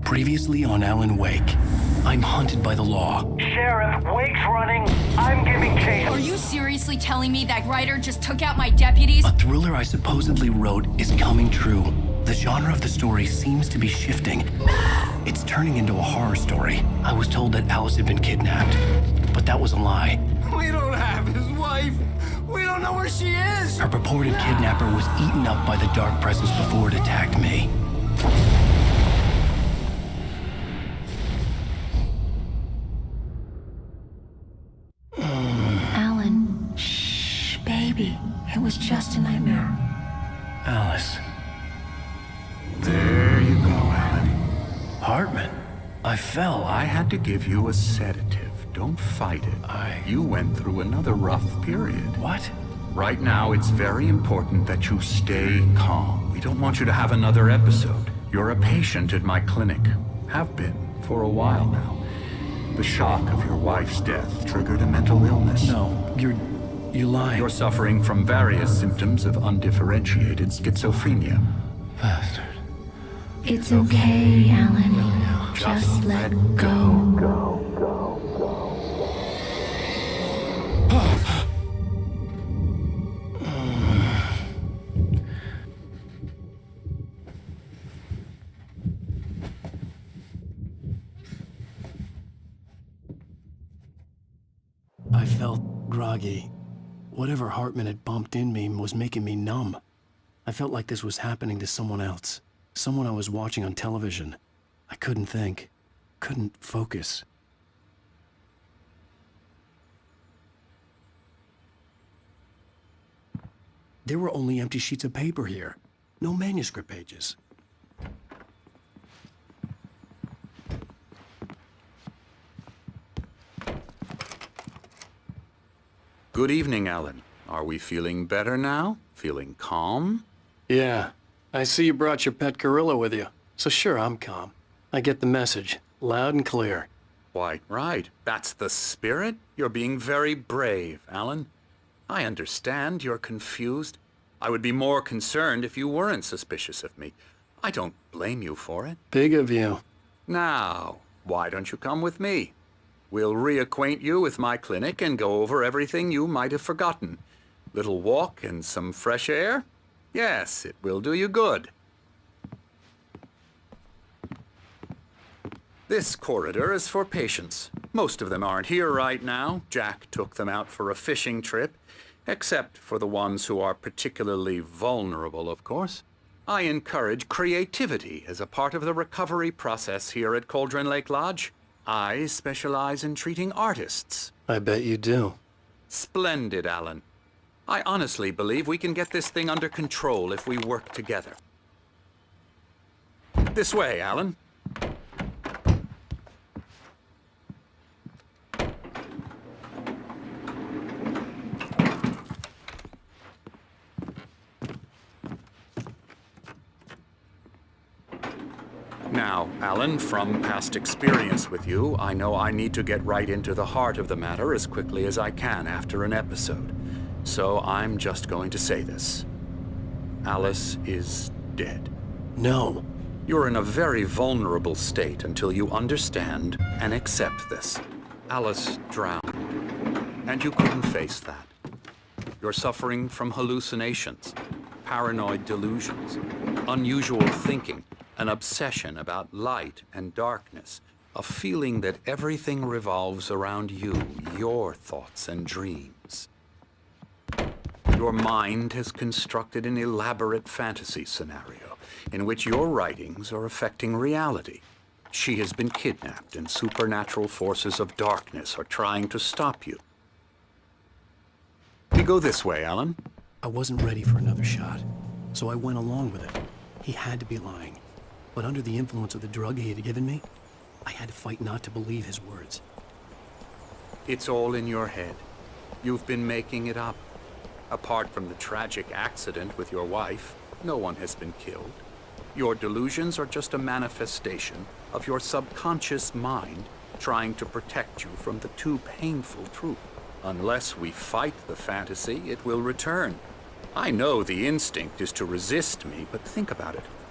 Previously on Alan Wake. I'm hunted by the law. Sheriff, Wake's running. I'm giving chase. Are you seriously telling me that writer just took out my deputies? A thriller I supposedly wrote is coming true. The genre of the story seems to be shifting. It's turning into a horror story. I was told that Alice had been kidnapped, but that was a lie. We don't have his wife. We don't know where she is. Her purported kidnapper was eaten up by the dark presence before it attacked me. Alan, shh, baby. It was just a nightmare. Alice. There you go, Alan. Hartman. I fell. I had to give you a sedative. Don't fight it. You went through another rough period. What? Right now, it's very important that you stay calm. We don't want you to have another episode. You're a patient at my clinic. Have been for a while now. The shock of your wife's death triggered a mental illness. No, you're lying. You're suffering from various symptoms of undifferentiated schizophrenia. Bastard. It's okay, Alan. Just let go. I felt groggy. Whatever Hartman had bumped in me was making me numb. I felt like this was happening to someone else. Someone I was watching on television. I couldn't think. Couldn't focus. There were only empty sheets of paper here. No manuscript pages. Good evening, Alan. Are we feeling better now? Feeling calm? Yeah. I see you brought your pet gorilla with you. So sure, I'm calm. I get the message. Loud and clear. Quite right. That's the spirit. You're being very brave, Alan. I understand you're confused. I would be more concerned if you weren't suspicious of me. I don't blame you for it. Big of you. Now, why don't you come with me? We'll reacquaint you with my clinic and go over everything you might have forgotten. Little walk and some fresh air? Yes, it will do you good. This corridor is for patients. Most of them aren't here right now. Jack took them out for a fishing trip, except for the ones who are particularly vulnerable, of course. I encourage creativity as a part of the recovery process here at Cauldron Lake Lodge. I specialize in treating artists. I bet you do. Splendid, Alan. I honestly believe we can get this thing under control if we work together. This way, Alan. Now, Alan, from past experience with you, I know I need to get right into the heart of the matter as quickly as I can after an episode. So I'm just going to say this. Alice is dead. No. You're in a very vulnerable state until you understand and accept this. Alice drowned, and you couldn't face that. You're suffering from hallucinations, paranoid delusions, unusual thinking, an obsession about light and darkness, a feeling that everything revolves around you, your thoughts and dreams. Your mind has constructed an elaborate fantasy scenario in which your writings are affecting reality. She has been kidnapped and supernatural forces of darkness are trying to stop you. We go this way, Alan. I wasn't ready for another shot, so I went along with it. He had to be lying. But under the influence of the drug he had given me, I had to fight not to believe his words. It's all in your head. You've been making it up. Apart from the tragic accident with your wife, no one has been killed. Your delusions are just a manifestation of your subconscious mind trying to protect you from the too painful truth. Unless we fight the fantasy, it will return. I know the instinct is to resist me, but think about it.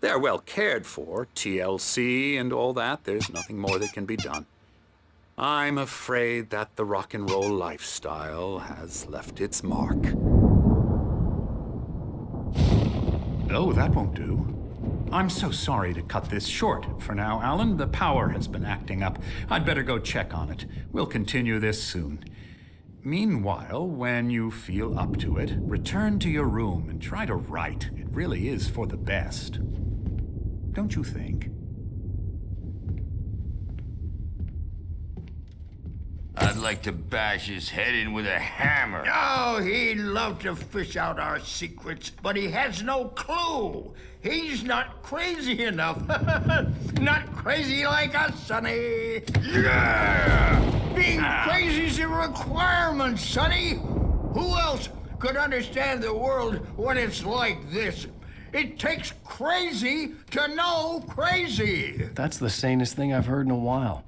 They're well cared for, TLC and all that. There's nothing more that can be done. I'm afraid that the rock and roll lifestyle has left its mark. Oh, that won't do. I'm so sorry to cut this short for now, Alan. The power has been acting up. I'd better go check on it. We'll continue this soon. Meanwhile, when you feel up to it, return to your room and try to write. It really is for the best. Don't you think? I'd like to bash his head in with a hammer. Oh, he'd love to fish out our secrets, but he has no clue. He's not crazy enough. Not crazy like us, Sonny. Yeah! Being crazy's a requirement, Sonny. Who else could understand the world when it's like this? It takes crazy to know crazy. That's the sanest thing I've heard in a while.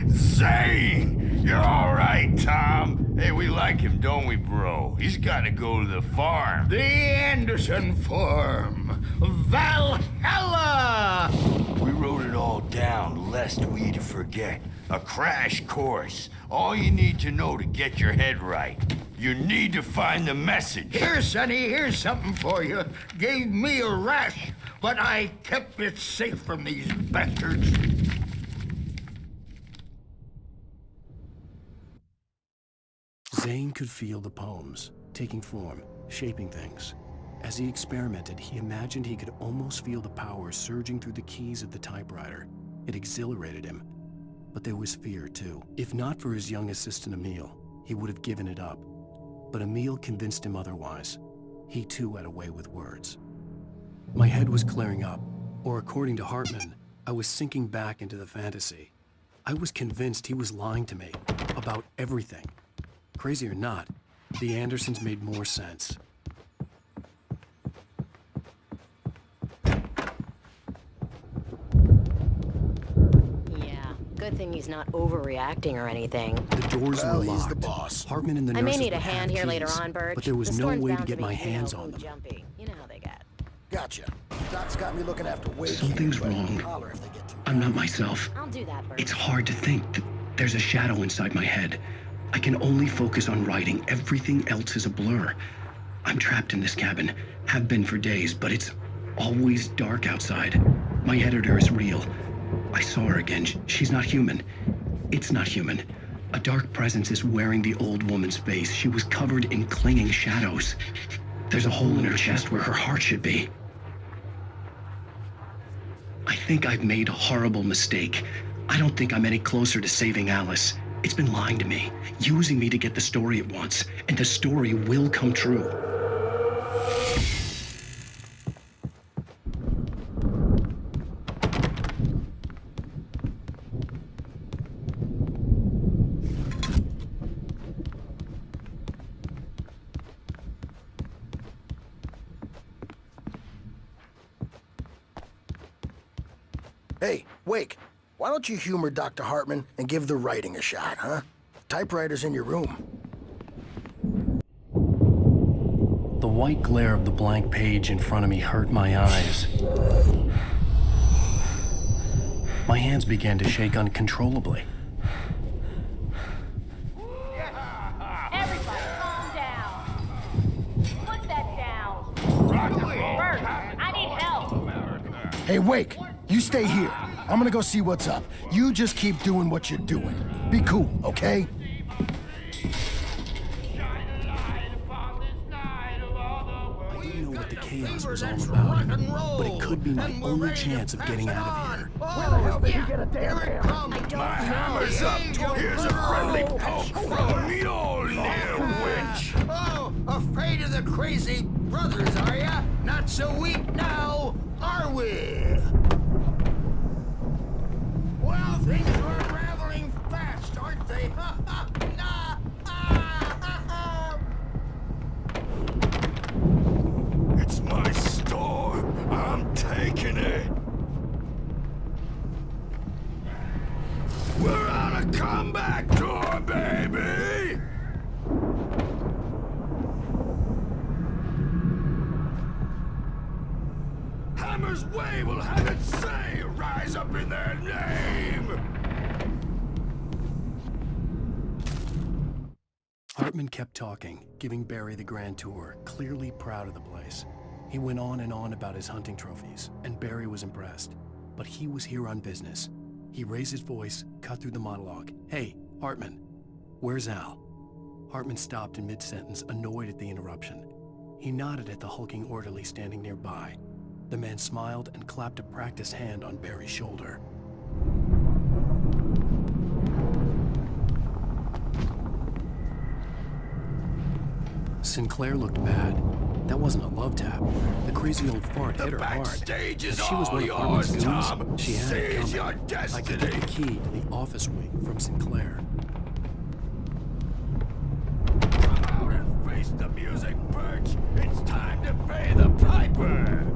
Zane! You're all right, Tom. Hey, we like him, don't we, bro? He's got to go to the farm. The Anderson Farm. Valhalla! We wrote it all down, lest we forget. A crash course. All you need to know to get your head right. You need to find the message. Here, Sonny, here's something for you. Gave me a rash, but I kept it safe from these bastards. Zane could feel the poems, taking form, shaping things. As he experimented, he imagined he could almost feel the power surging through the keys of the typewriter. It exhilarated him. But there was fear, too. If not for his young assistant, Emil, he would have given it up. But Emil convinced him otherwise. He, too, had a way with words. My head was clearing up, or according to Hartman, I was sinking back into the fantasy. I was convinced he was lying to me about everything. Crazy or not, the Andersons made more sense. Yeah, good thing he's not overreacting or anything. The doors were locked. He's the boss. Hartman and the I nurses may need a would have hand here later keys, on, Birch. but there was The no storm's way to bound get be, my hands you know, on them. jumpy. You know how they get. Gotcha. Doc's got me looking after Wade. Something's here, but wrong. holler if they get too I'm not myself. I'll do that, Birch. It's hard to think that there's a shadow inside my head. I can only focus on writing. Everything else is a blur. I'm trapped in this cabin. Have been for days, but it's always dark outside. My editor is real. I saw her again. She's not human. It's not human. A dark presence is wearing the old woman's face. She was covered in clinging shadows. There's a hole in her chest where her heart should be. I think I've made a horrible mistake. I don't think I'm any closer to saving Alice. It's been lying to me, using me to get the story it wants, and the story will come true. Hey, Wake, why don't you humor Dr. Hartman and give the writing a shot, huh? Typewriter's in your room. The white glare of the blank page in front of me hurt my eyes. My hands began to shake uncontrollably. Everybody, calm down. Put that down. Bert, I need help. Hey, Wake, you stay here. I'm gonna go see what's up. You just keep doing what you're doing. Be cool, okay? I didn't know what the chaos was all about, but it could be my only chance of getting out of here. Where the hell did you get a damn hammer? My hammer's up. Here's a friendly poke from Mjolnir, witch. Oh, afraid of the crazy brothers, are ya? Not so weak now, are we? Well, things are unraveling fast, aren't they? It's my storm. I'm taking it. We're on a comeback tour, baby! they will have it say, rise up in their name! Hartman kept talking, giving Barry the grand tour, clearly proud of the place. He went on and on about his hunting trophies, and Barry was impressed. But he was here on business. He raised his voice, cut through the monologue. Hey, Hartman, where's Al? Hartman stopped in mid-sentence, annoyed at the interruption. He nodded at the hulking orderly standing nearby. The man smiled and clapped a practiced hand on Barry's shoulder. Sinclair looked bad. That wasn't a love tap. The crazy old fart hit her hard. Backstage is If she was all one of yours, Hartman's goons, Tom. she had it Seize coming. your I could destiny. get the key to the office wing from Sinclair. Come out and face the music, Birch. It's time to pay the piper.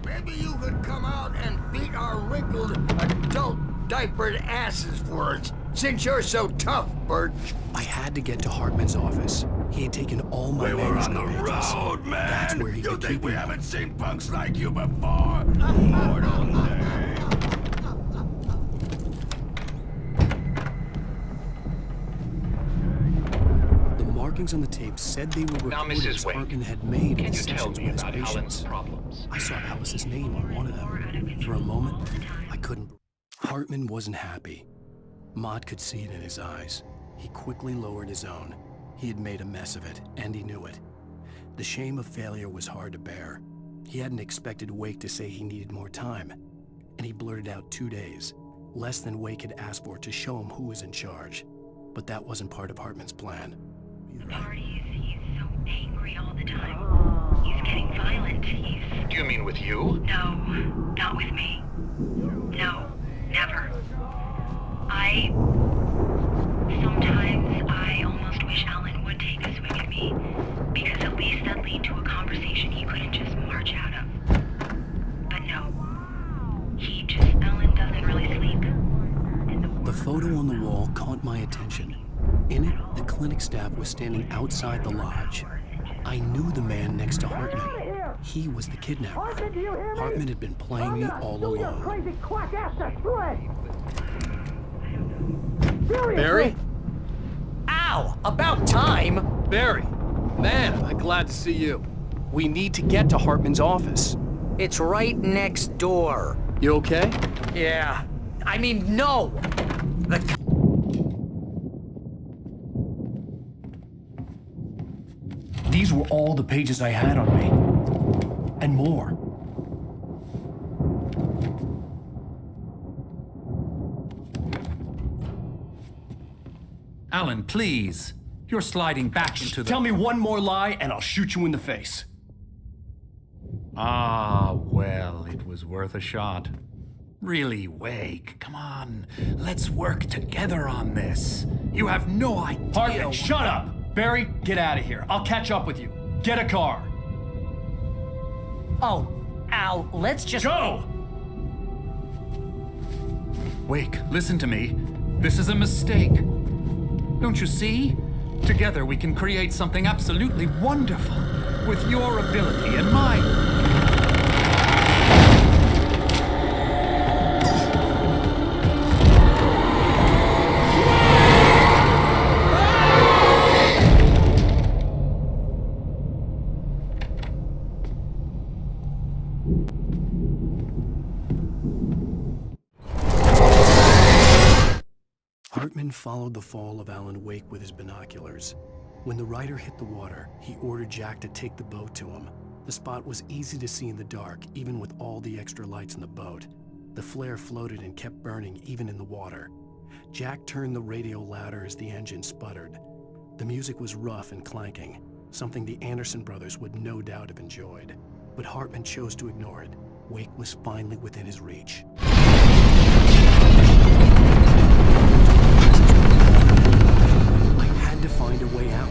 Maybe you could come out and beat our wrinkled, adult diapered asses for us, since you're so tough, Birch. I had to get to Hartman's office. He had taken all my We were on management the pages. road, man. That's where he You could think keep we me. haven't seen punks like you before? Mortal name. The markings on the tape said they were Now, recordings Mrs. Wake, Hartman had made in can you his tell sessions me with his about patients. Alan's problems? I saw Alice's name on one of them. For a moment, I couldn't. Hartman wasn't happy. Maude could see it in his eyes. He quickly lowered his own. He had made a mess of it, and he knew it. The shame of failure was hard to bear. He hadn't expected Wake to say he needed more time, and he blurted out 2 days, less than Wake had asked for to show him who was in charge. But that wasn't part of Hartman's plan. Parties, he's so angry all the time. He's getting violent. Do you mean with you? No, not with me. No, never. Sometimes I almost wish Alan would take a swing at me, because at least that'd lead to a conversation he couldn't just march out of. But no. Alan doesn't really sleep. The photo on the wall caught my attention. In it, the clinic staff was standing outside the lodge. I knew the man next to Hartman. He was the kidnapper. Hartman had been playing me all along. Crazy quack ass to shred. Barry? Ow! About time! Barry! Man, I'm glad to see you. We need to get to Hartman's office. It's right next door. You okay? Yeah. I mean, no! These were all the pages I had on me. And more. Alan, please. You're sliding back into the... Tell me one more lie and I'll shoot you in the face. Ah, well, it was worth a shot. Really, Wake, come on. Let's work together on this. You have no idea... Hartman, shut up! Barry, get out of here. I'll catch up with you. Get a car. Oh, Al, let's just... Go! Wake, listen to me. This is a mistake. Don't you see? Together we can create something absolutely wonderful. With your ability and mine. Hartman followed the fall of Alan Wake with his binoculars. When the rider hit the water, he ordered Jack to take the boat to him. The spot was easy to see in the dark, even with all the extra lights in the boat. The flare floated and kept burning, even in the water. Jack turned the radio louder as the engine sputtered. The music was rough and clanking, something the Anderson brothers would no doubt have enjoyed. But Hartman chose to ignore it. Wake was finally within his reach. I had to find a way out.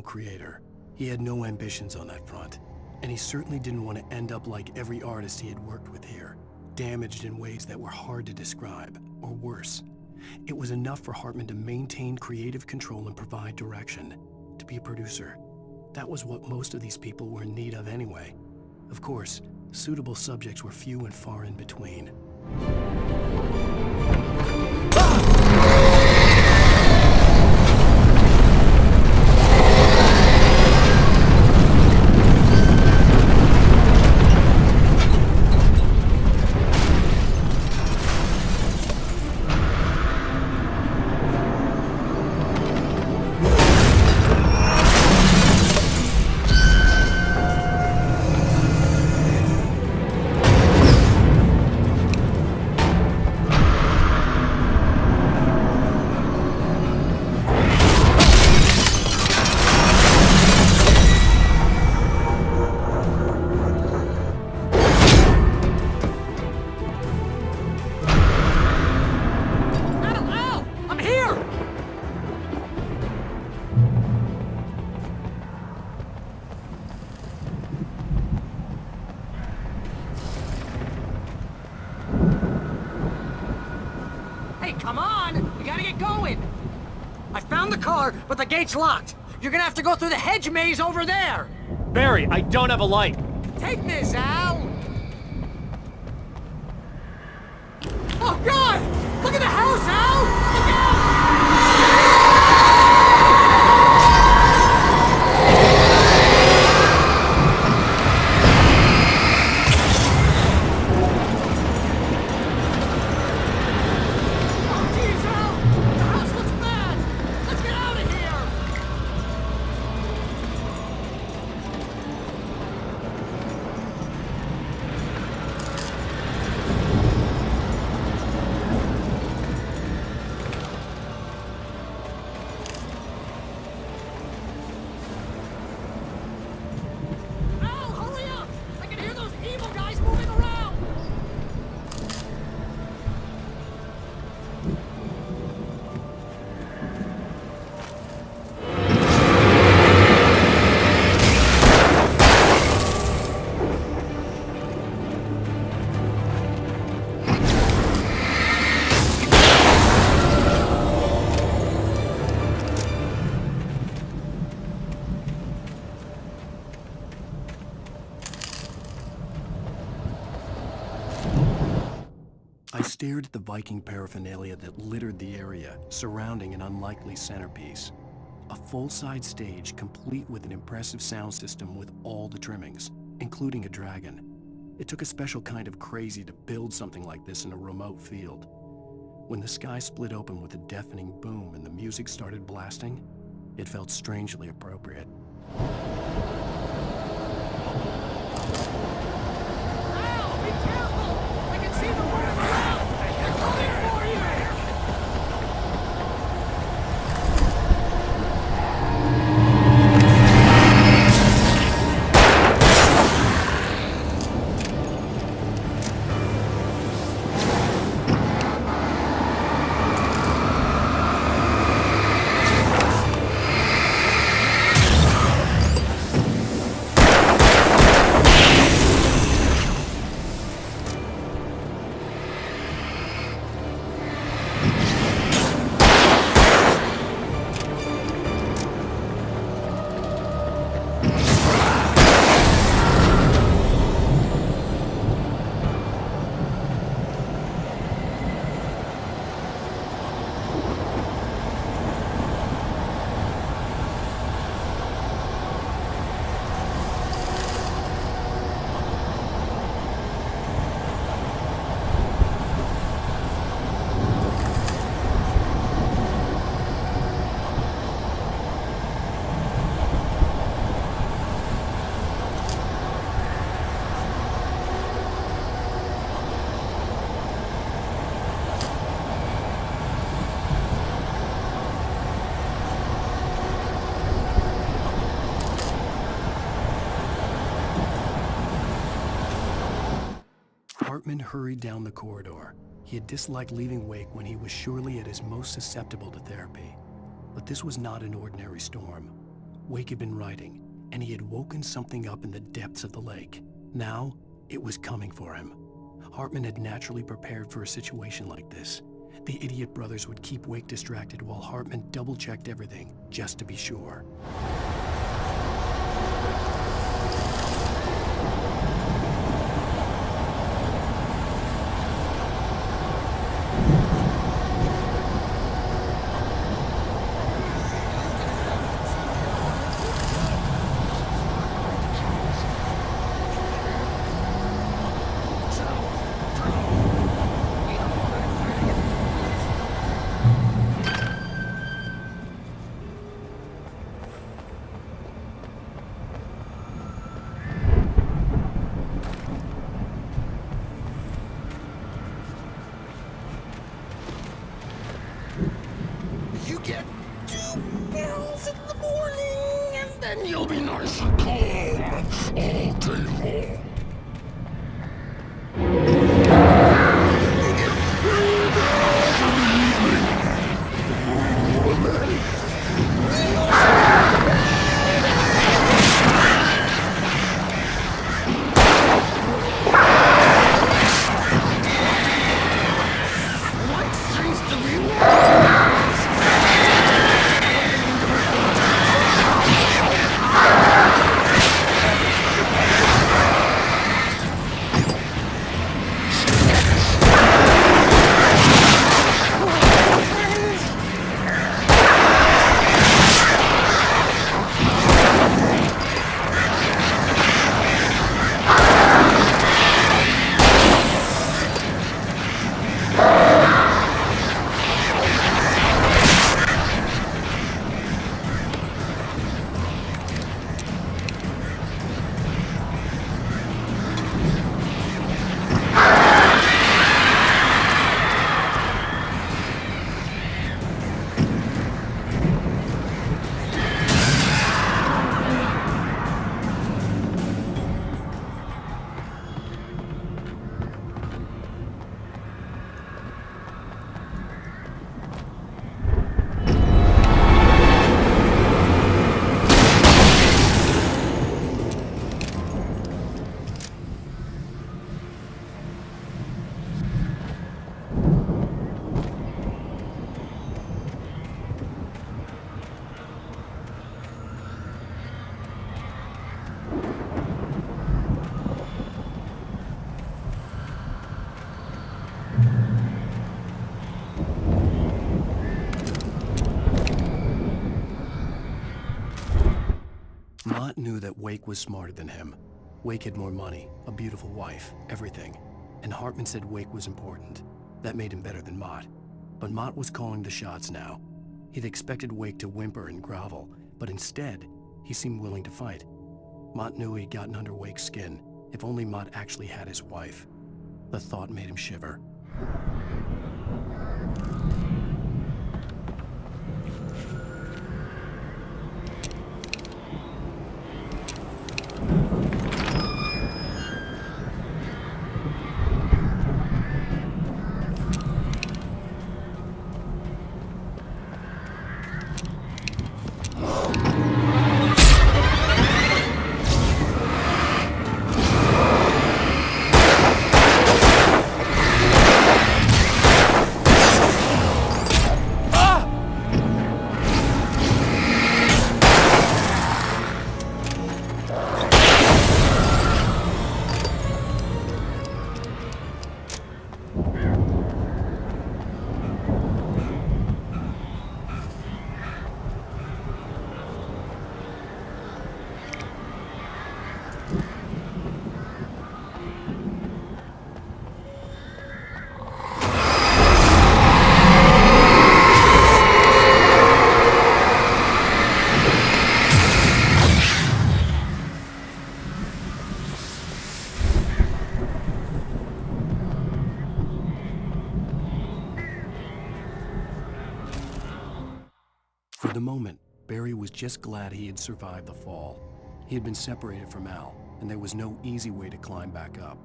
creator. He had no ambitions on that front, and he certainly didn't want to end up like every artist he had worked with here, damaged in ways that were hard to describe, or worse. It was enough for Hartman to maintain creative control and provide direction, to be a producer. That was what most of these people were in need of anyway. Of course, suitable subjects were few and far in between. But the gate's locked. You're gonna have to go through the hedge maze over there. Barry, I don't have a light. Take this, Al. Oh, God! Look at the house, Al! Look out! I stared at the Viking paraphernalia that littered the area, surrounding an unlikely centerpiece. A full-size stage complete with an impressive sound system with all the trimmings, including a dragon. It took a special kind of crazy to build something like this in a remote field. When the sky split open with a deafening boom and the music started blasting, it felt strangely appropriate. Hartman hurried down the corridor. He had disliked leaving Wake when he was surely at his most susceptible to therapy. But this was not an ordinary storm. Wake had been writing, and he had woken something up in the depths of the lake. Now, it was coming for him. Hartman had naturally prepared for a situation like this. The idiot brothers would keep Wake distracted while Hartman double-checked everything, just to be sure. You get 2 pills in the morning, and then you'll be nice and calm all day long. Mott knew that Wake was smarter than him. Wake had more money, a beautiful wife, everything. And Hartman said Wake was important. That made him better than Mott. But Mott was calling the shots now. He'd expected Wake to whimper and grovel, but instead, he seemed willing to fight. Mott knew he'd gotten under Wake's skin. If only Mott actually had his wife. The thought made him shiver. For the moment, Barry was just glad he had survived the fall. He had been separated from Al, and there was no easy way to climb back up.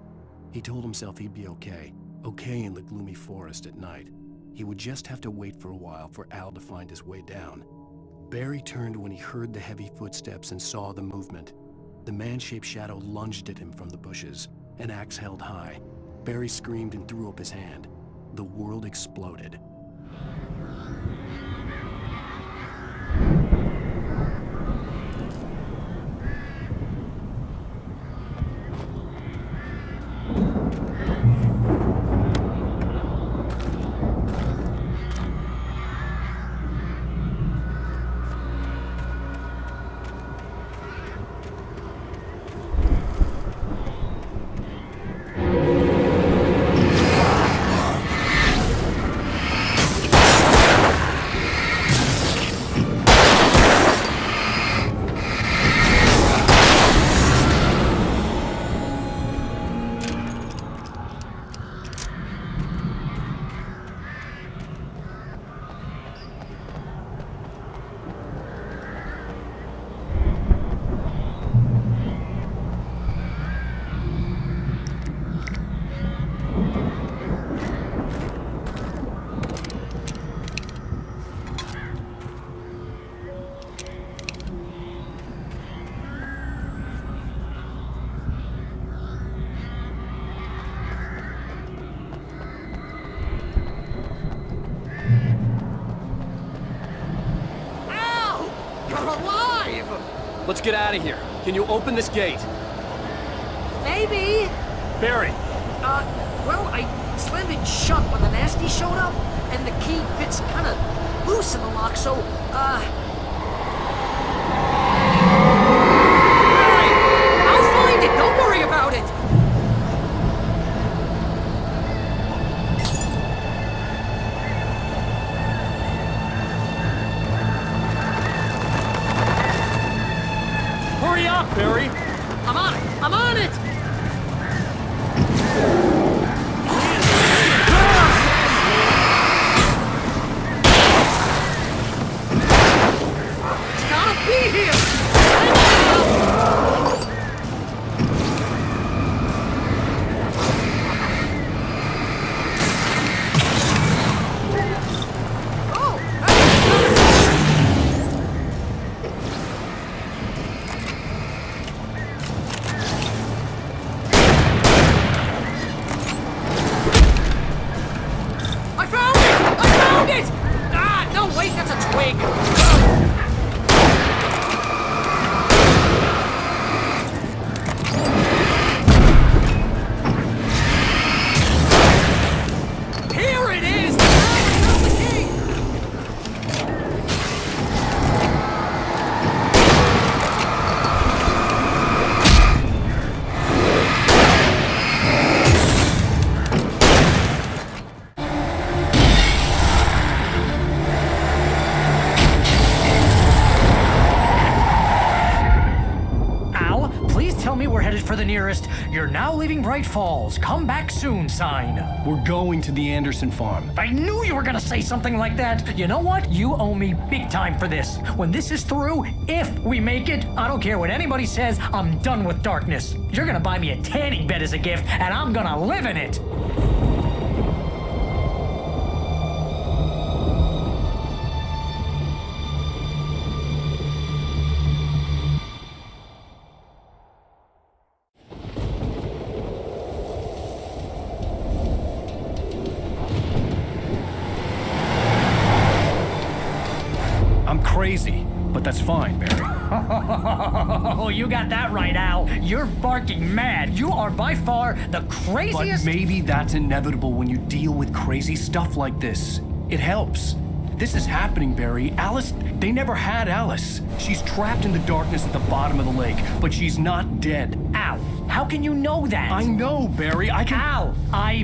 He told himself he'd be okay in the gloomy forest at night. He would just have to wait for a while for Al to find his way down. Barry turned when he heard the heavy footsteps and saw the movement. The man-shaped shadow lunged at him from the bushes, an axe held high. Barry screamed and threw up his hand. The world exploded. Let's get out of here. Can you open this gate? Maybe. Barry! Well, I slammed it shut when the nasty showed up, and the key fits kind of loose in the lock, so, Barry! I'll find it! Don't worry about it! Hurry up, Barry! I'm on it! I'm on it! It's gotta be here! For the nearest, "You're now leaving Bright Falls. Come back soon" sign. We're going to the Anderson farm. I knew you were gonna say something like that. You know what? You owe me big time for this. When this is through, if we make it, I don't care what anybody says, I'm done with darkness. You're gonna buy me a tanning bed as a gift, and I'm gonna live in it. Crazy, but that's fine, Barry. Oh, you got that right, Al. You're barking mad. You are by far the craziest... But maybe that's inevitable when you deal with crazy stuff like this. It helps. This is happening, Barry. Alice, they never had Alice. She's trapped in the darkness at the bottom of the lake, but she's not dead. Al, how can you know that? I know, Barry. I can... Al,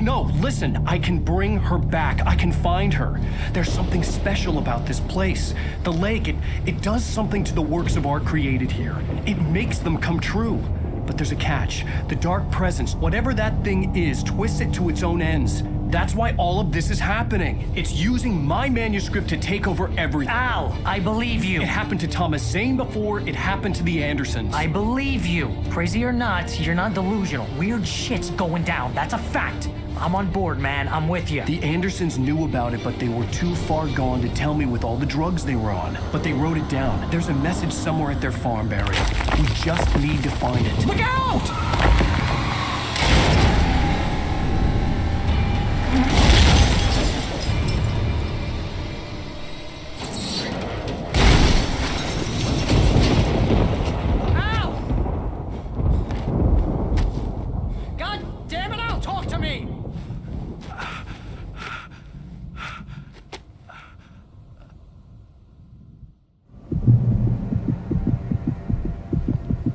No, listen. I can bring her back. I can find her. There's something special about this place. The lake, it does something to the works of art created here. It makes them come true. But there's a catch. The dark presence, whatever that thing is, twists it to its own ends. That's why all of this is happening. It's using my manuscript to take over everything. Al, I believe you. It happened to Thomas Zane before, it happened to the Andersons. I believe you. Crazy or not, you're not delusional. Weird shit's going down. That's a fact. I'm on board, man. I'm with you. The Andersons knew about it, but they were too far gone to tell me with all the drugs they were on. But they wrote it down. There's a message somewhere at their farm, Barry. We just need to find it. Look out!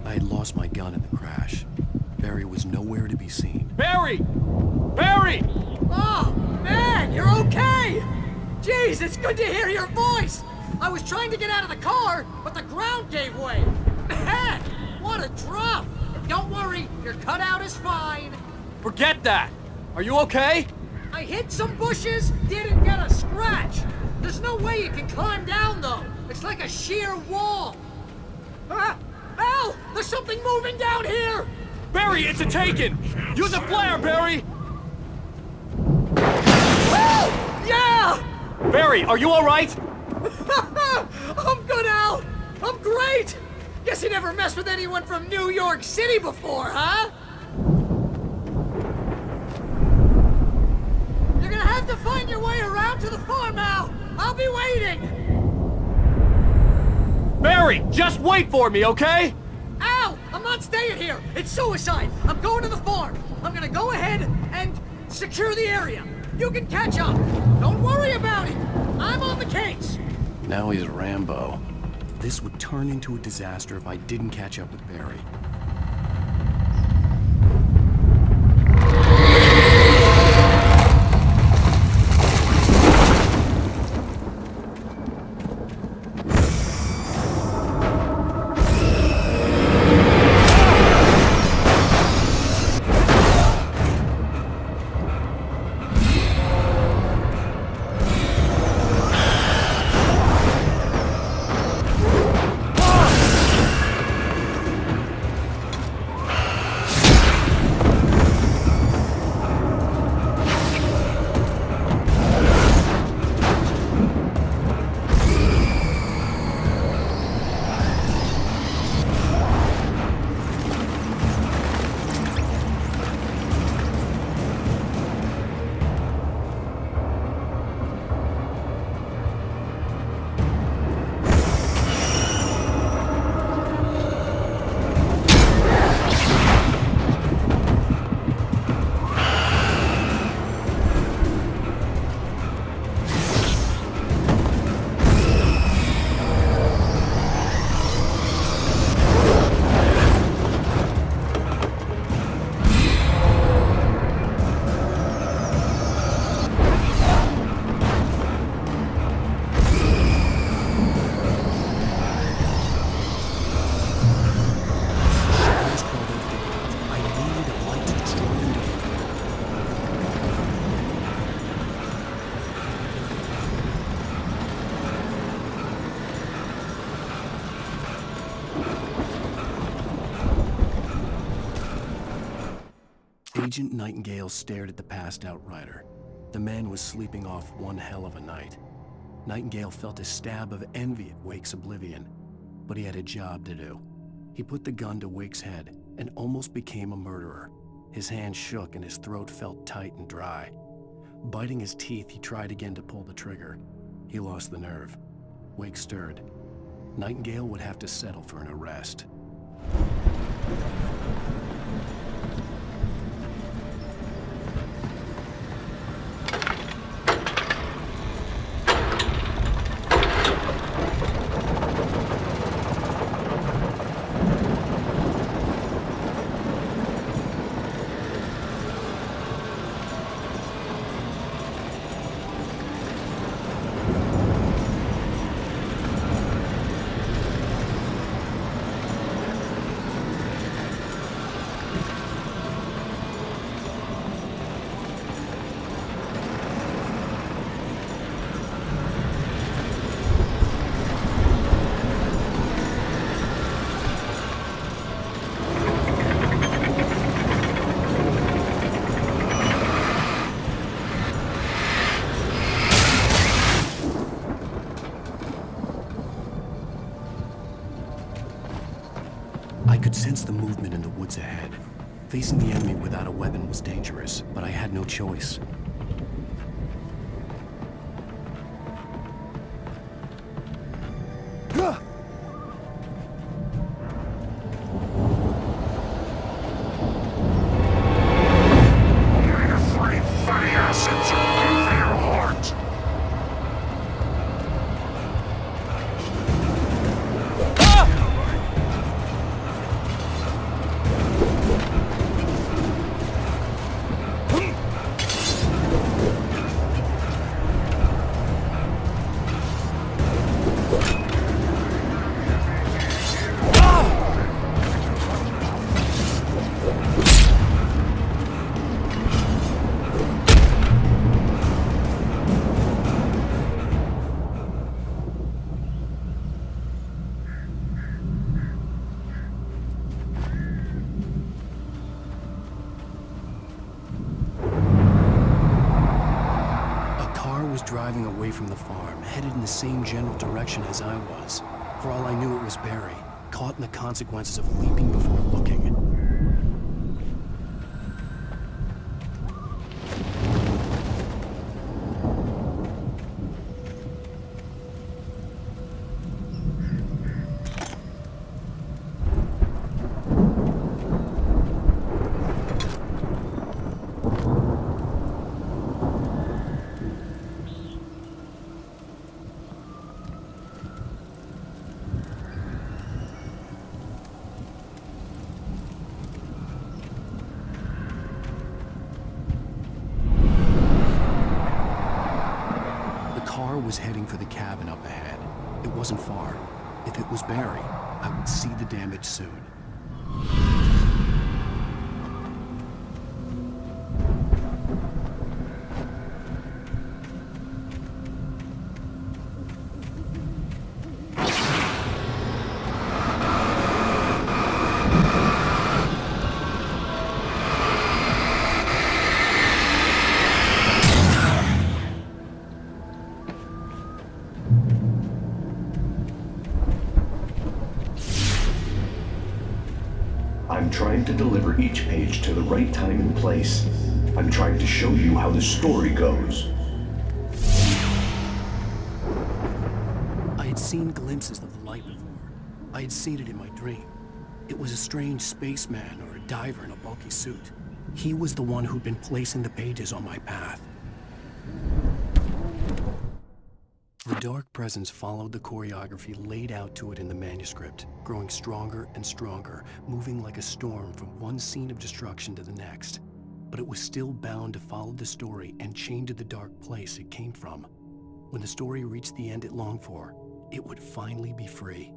I had lost my gun in the crash. Barry was nowhere to be seen. Barry! Barry! Oh, man, you're okay! Jeez, it's good to hear your voice! I was trying to get out of the car, but the ground gave way. Man, what a drop! Don't worry, your cutout is fine. Forget that! Are you okay? I hit some bushes, didn't get a scratch. There's no way you can climb down, though. It's like a sheer wall. Ah! Al! There's something moving down here! Barry, it's a taken! Use a flare, Barry! Woo! Yeah! Barry, are you alright? I'm good, Al! I'm great! Guess you never messed with anyone from New York City before, huh? You're gonna have to find your way around to the farm, Al! I'll be waiting! Barry, just wait for me, okay? Al! I'm not staying here! It's suicide! I'm going to the farm! I'm gonna go ahead and secure the area. You can catch up. Don't worry about it. I'm on the case. Now he's Rambo. This would turn into a disaster if I didn't catch up with Barry. Agent Nightingale stared at the passed-out rider. The man was sleeping off one hell of a night. Nightingale felt a stab of envy at Wake's oblivion, but he had a job to do. He put the gun to Wake's head and almost became a murderer. His hand shook and his throat felt tight and dry. Biting his teeth, he tried again to pull the trigger. He lost the nerve. Wake stirred. Nightingale would have to settle for an arrest. movement in the woods ahead. Facing the enemy without a weapon was dangerous, but I had no choice. Driving away from the farm, headed in the same general direction as I was. For all I knew, it was Barry, caught in the consequences of leaping before looking. Was heading for the cabin up ahead. It wasn't far. If it was Barry, I would see the damage soon. I'm trying to deliver each page to the right time and place. I'm trying to show you how the story goes. I had seen glimpses of the light before. I had seen it in my dream. It was a strange spaceman or a diver in a bulky suit. He was the one who'd been placing the pages on my path. The dark presence followed the choreography laid out to it in the manuscript, growing stronger and stronger, moving like a storm from one scene of destruction to the next. But it was still bound to follow the story and chained to the dark place it came from. When the story reached the end it longed for, it would finally be free.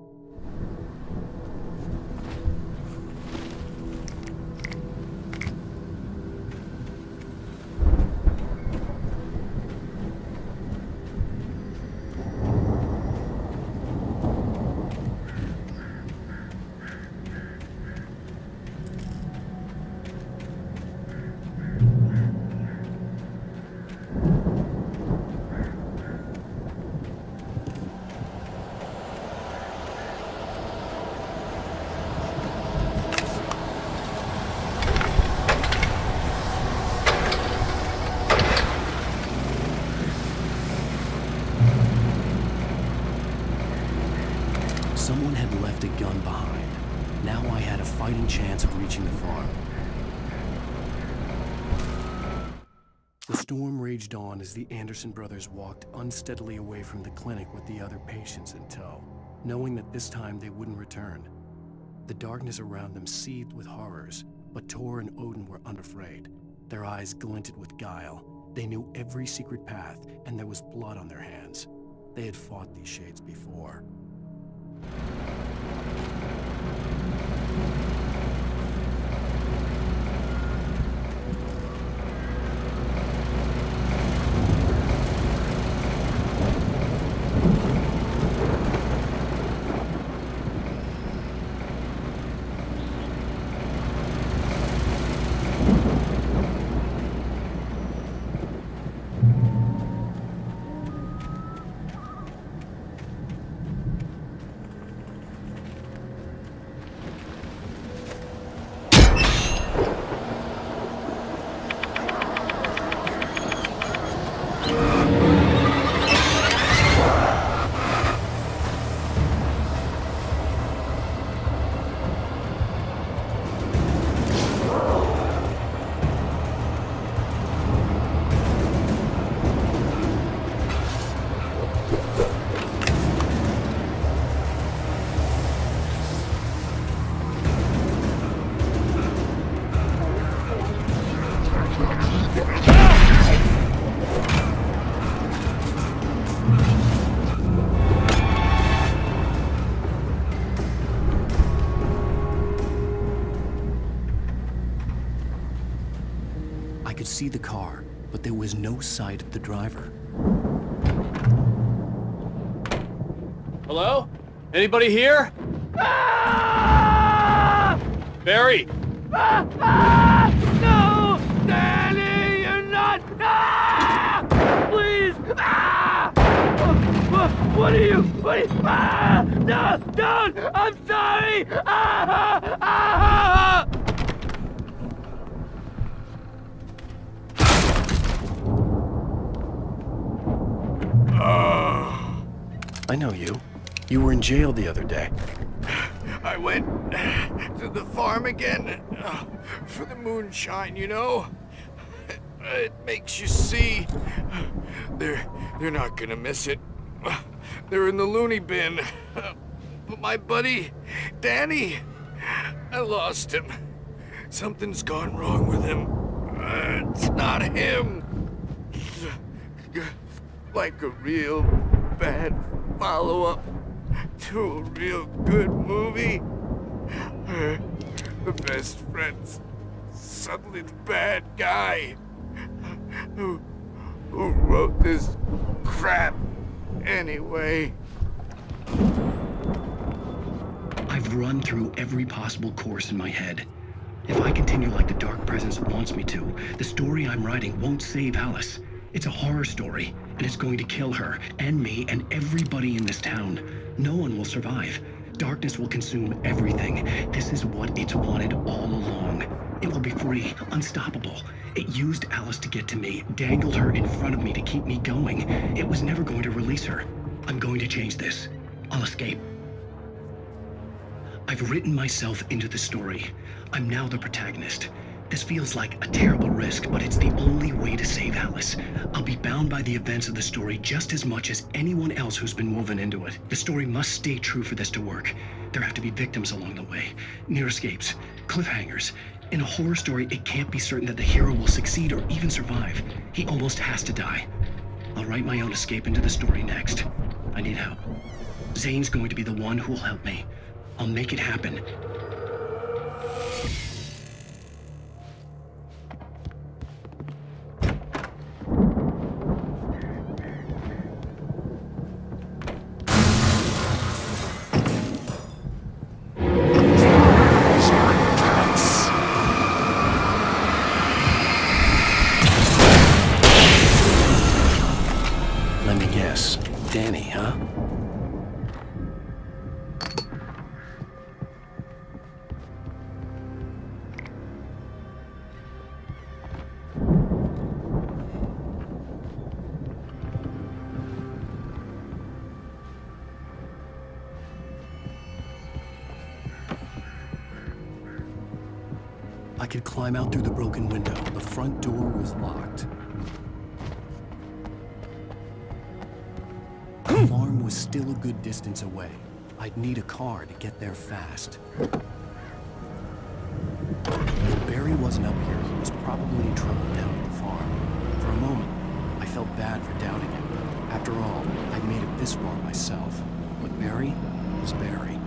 Someone had left a gun behind. Now I had a fighting chance of reaching the farm. The storm raged on as the Anderson brothers walked unsteadily away from the clinic with the other patients in tow, knowing that this time they wouldn't return. The darkness around them seethed with horrors, but Tor and Odin were unafraid. Their eyes glinted with guile. They knew every secret path, and there was blood on their hands. They had fought these shades before. could see the car, but there was no sight of the driver. Hello? Anybody here? Barry! No! Danny, you're not! Please! What are you? No! Don't! I'm sorry! I know you. You were in jail the other day. I went to the farm again for the moonshine, you know? It makes you see. They're not gonna miss it. They're in the loony bin. But my buddy, Danny, I lost him. Something's gone wrong with him. It's not him. Like a real bad follow-up to a real good movie. The best friend's suddenly the bad guy. Who wrote this crap anyway? I've run through every possible course in my head. If I continue like the Dark Presence wants me to, the story I'm writing won't save Alice. It's a horror story, and it's going to kill her, and me, and everybody in this town. No one will survive. Darkness will consume everything. This is what it's wanted all along. It will be free, unstoppable. It used Alice to get to me, dangled her in front of me to keep me going. It was never going to release her. I'm going to change this. I'll escape. I've written myself into the story. I'm now the protagonist. This feels like a terrible risk, but it's the only way to save Alice. I'll be bound by the events of the story just as much as anyone else who's been woven into it. The story must stay true for this to work. There have to be victims along the way, near escapes, cliffhangers. In a horror story, it can't be certain that the hero will succeed or even survive. He almost has to die. I'll write my own escape into the story next. I need help. Zane's going to be the one who will help me. I'll make it happen. Let me guess. Danny, huh? I could climb out through the broken window. The front door was locked. The farm was still a good distance away. I'd need a car to get there fast. If Barry wasn't up here, he was probably in trouble down at the farm. For a moment, I felt bad for doubting him. After all, I'd made it this far myself. But Barry is Barry.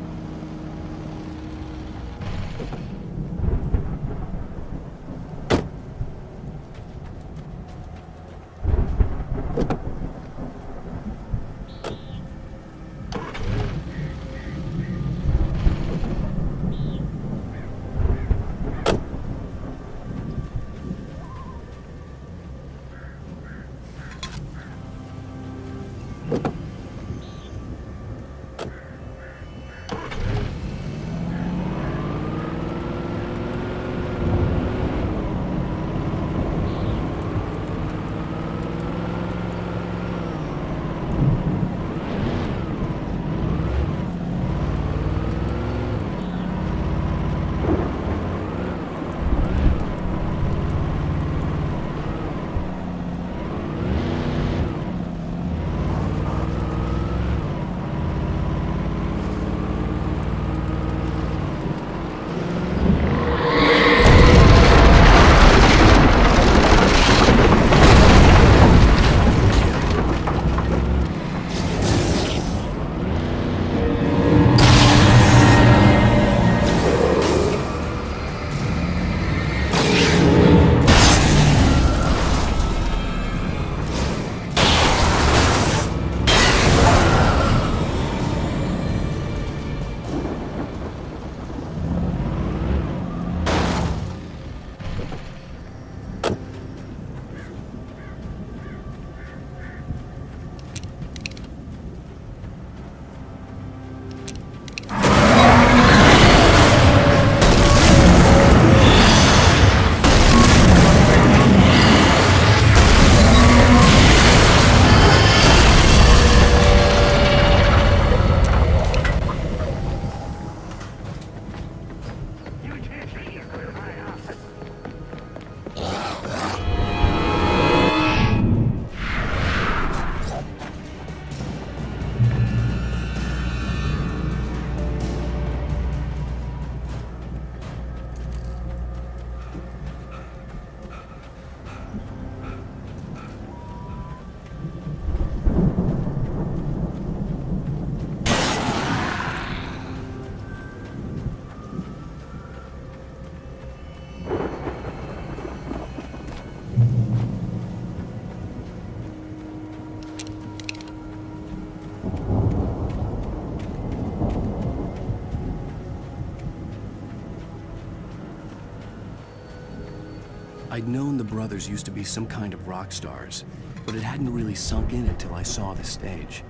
I'd known the brothers used to be some kind of rock stars, but it hadn't really sunk in until I saw the stage.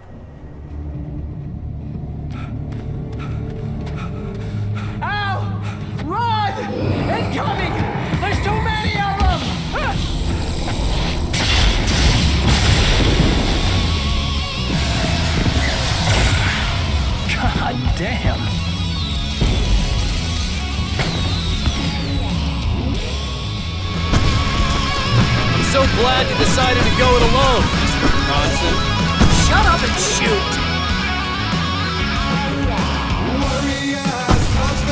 Al! Run! Incoming! There's too many of them! God damn. I'm so glad you decided to go it alone, Mr. Bronson. Shut up and shoot!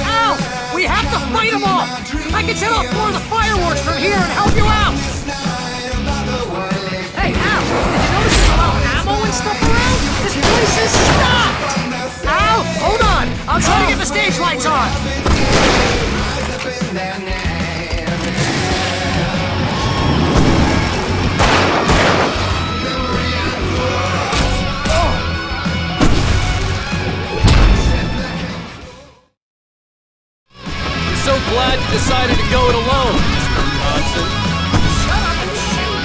Al! We have to fight them off! I can set off more of the fireworks from here and help you out! Hey, Al! Did you notice there's a lot of ammo and stuff around? This place is stopped! Al! Hold on! I'll try to get the stage lights on! So glad you decided to go it alone, Mr. Bronson. Shut up and shoot!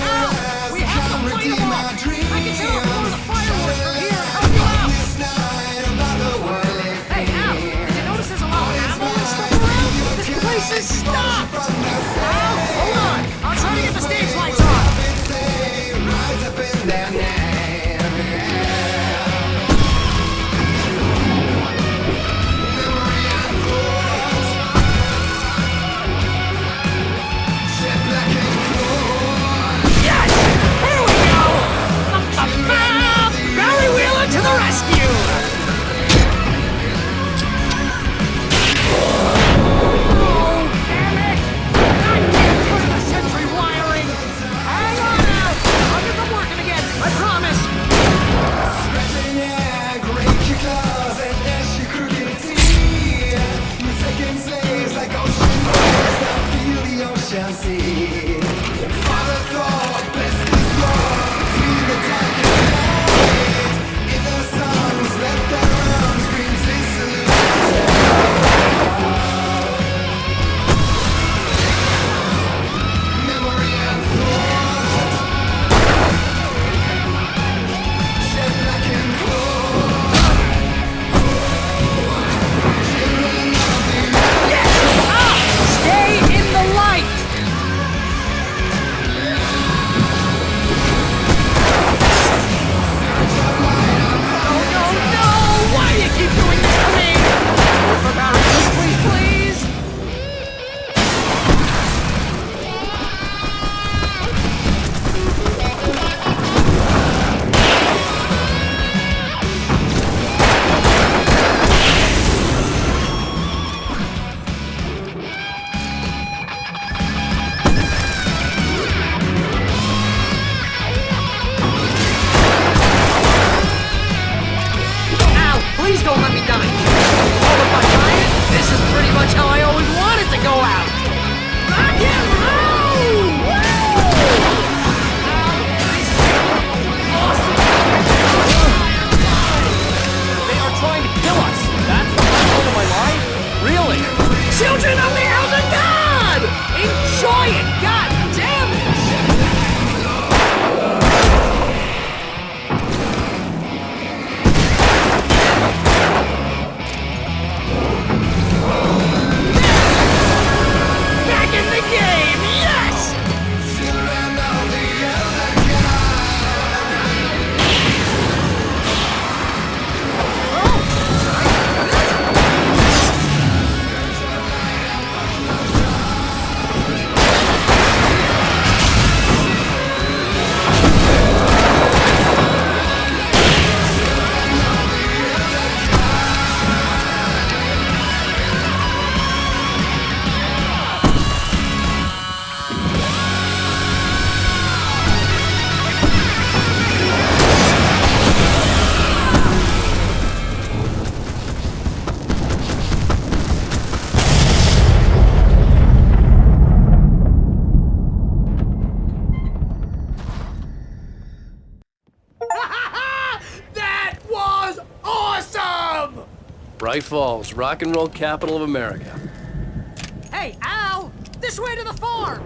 Al! We have to fight them off! I can set off more of the fireworks from here and help you out! Hey, Al! Did you notice there's a lot of ammo and stuff around? This place is stopped! Al! Hold on! I'll try to get the stage lights on! Barry Wheeler to the rescue! Oh, damn it! I can't turn the sentry wiring! Hang on now! I'll get them working again, I promise! Stay in the light! No! Why do you keep doing this to me? For Barry, please! Al, please don't let me die! Oh, if I try it, this is pretty much how I always wanted to go out! Rock and roll! They are trying to kill us. That's the point of my life? Really? Children of the Elder God! Enjoy it! God damn it! Back in the game! Yes! Bright Falls, rock and roll capital of America. Hey, Al! This way to the farm!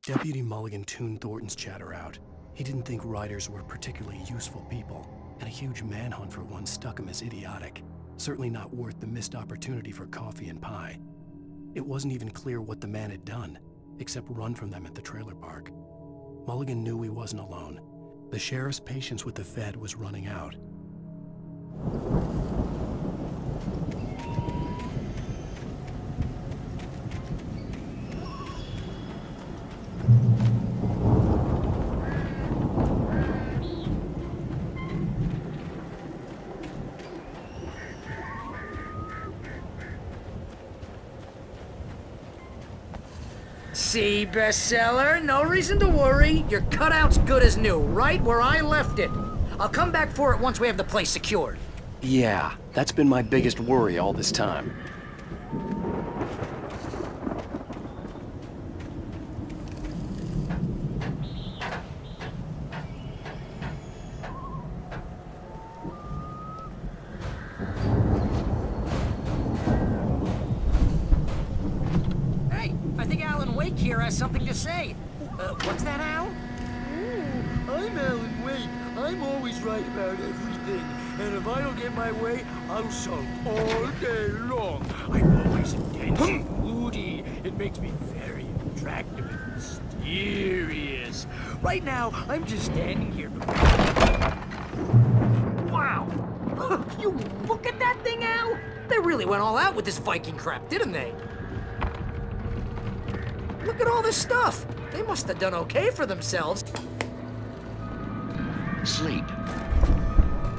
Deputy Mulligan tuned Thornton's chatter out. He didn't think riders were particularly useful people, and a huge manhunt for one struck him as idiotic. Certainly not worth the missed opportunity for coffee and pie. It wasn't even clear what the man had done, except run from them at the trailer park. Mulligan knew he wasn't alone. The sheriff's patience with the Fed was running out. See, bestseller? No reason to worry. Your cutout's good as new, right where I left it. I'll come back for it once we have the place secured. Yeah, that's been my biggest worry all this time. Here has something to say. What's that, Al? I'm Alan Wake. I'm always right about everything. And if I don't get my way, I'll sulk all day long. I'm always intense and moody. It makes me very attractive and mysterious. Right now, I'm just standing here. Wow! You look at that thing, Al! They really went all out with this Viking crap, didn't they? Look at all this stuff. They must have done okay for themselves. Sleep.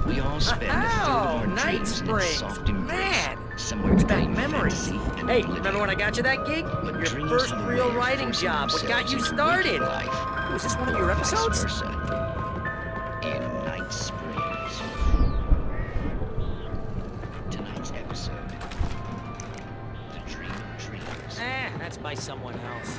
We all spend a third of our Night dreams in Springs. soft embrace. Man, Somewhere it's back between memories. fantasy and Hey, reality. remember when I got you that gig? Your dreams first have a real way of writing forcing job. What got you themselves into started? waking life. Was this one of your episodes? Vice versa. In Night Springs. Tonight's episode. The Dream of Dreams. That's by someone else.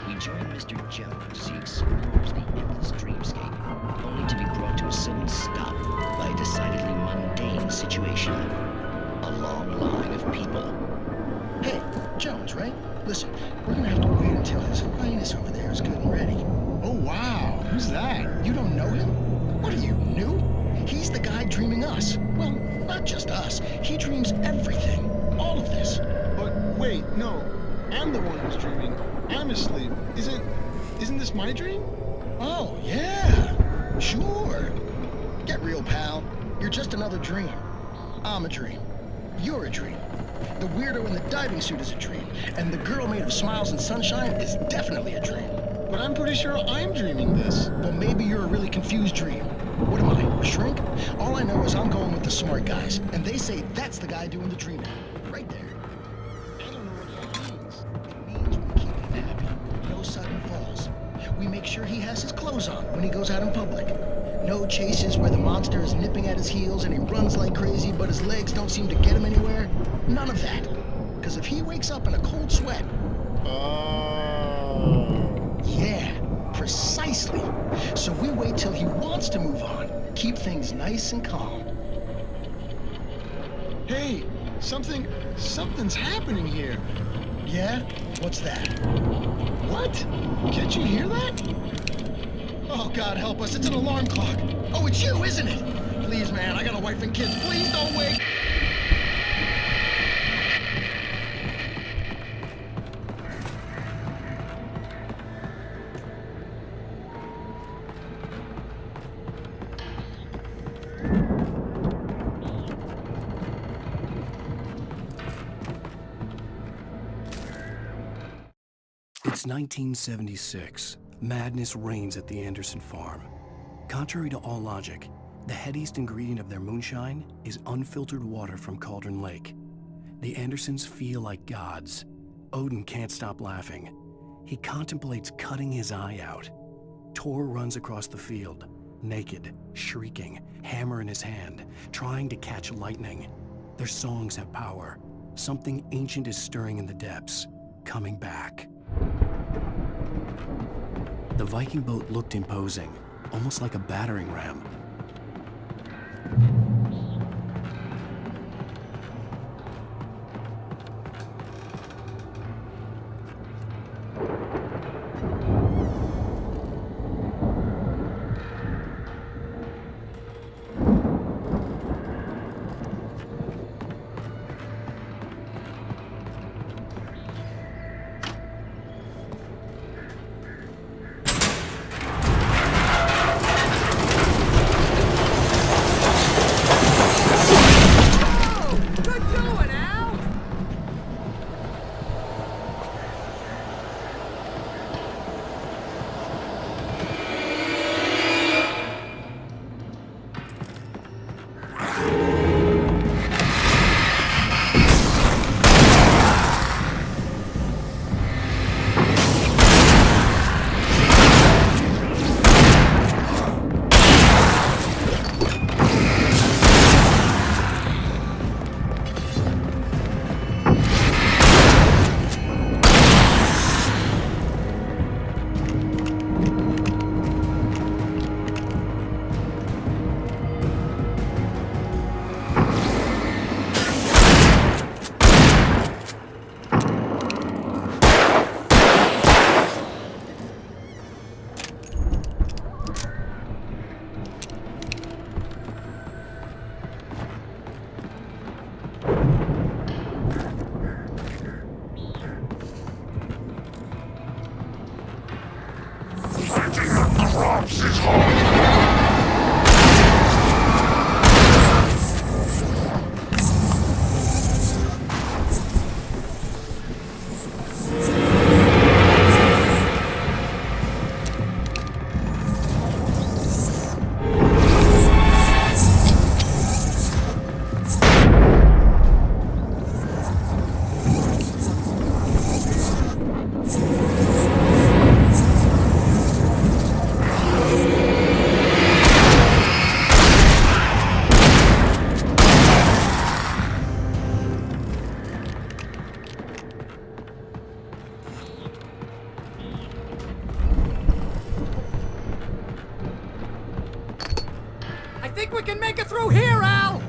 We join Mr. Jones. He explores the endless dreamscape, only to be brought to a sudden stop by a decidedly mundane situation. A long line of people. Hey, Jones, right? Listen, we're gonna have to wait until his highness over there is good and ready. Oh, wow. Who's that? You don't know him? What are you, new? He's the guy dreaming us. Well, not just us. He dreams everything. All of this. But wait, no. I'm the one who's dreaming. I'm asleep. Isn't this my dream? Oh, yeah. Sure. Get real, pal. You're just another dream. I'm a dream. You're a dream. The weirdo in the diving suit is a dream. And the girl made of smiles and sunshine is definitely a dream. But I'm pretty sure I'm dreaming this. Well, maybe you're a really confused dream. What am I, a shrink? All I know is I'm going with the smart guys. And they say that's the guy doing the dreaming. Right there. I don't know what that means. It means we keep him happy. No sudden falls. We make sure he has his clothes on when he goes out in public. No chases where the monster is nipping at his heels and he runs like crazy, but his legs don't seem to get him anywhere. None of that. Because if he wakes up in a cold sweat... Oh. Yeah, precisely. So we wait till he wants to move on. Keep things nice and calm. Hey, something's happening here. Yeah? What's that? What? Can't you hear that? Oh, God help us, it's an alarm clock. Oh, it's you, isn't it? Please, man, I got a wife and kids. Please don't wake. It's It's 1976. Madness reigns at the Anderson farm. Contrary to all logic, the headiest ingredient of their moonshine is unfiltered water from Cauldron Lake. The Andersons feel like gods. Odin can't stop laughing. He contemplates cutting his eye out. Tor runs across the field, naked, shrieking, hammer in his hand, trying to catch lightning. Their songs have power. Something ancient is stirring in the depths, coming back. The Viking boat looked imposing, almost like a battering ram. I think we can make it through here, Al!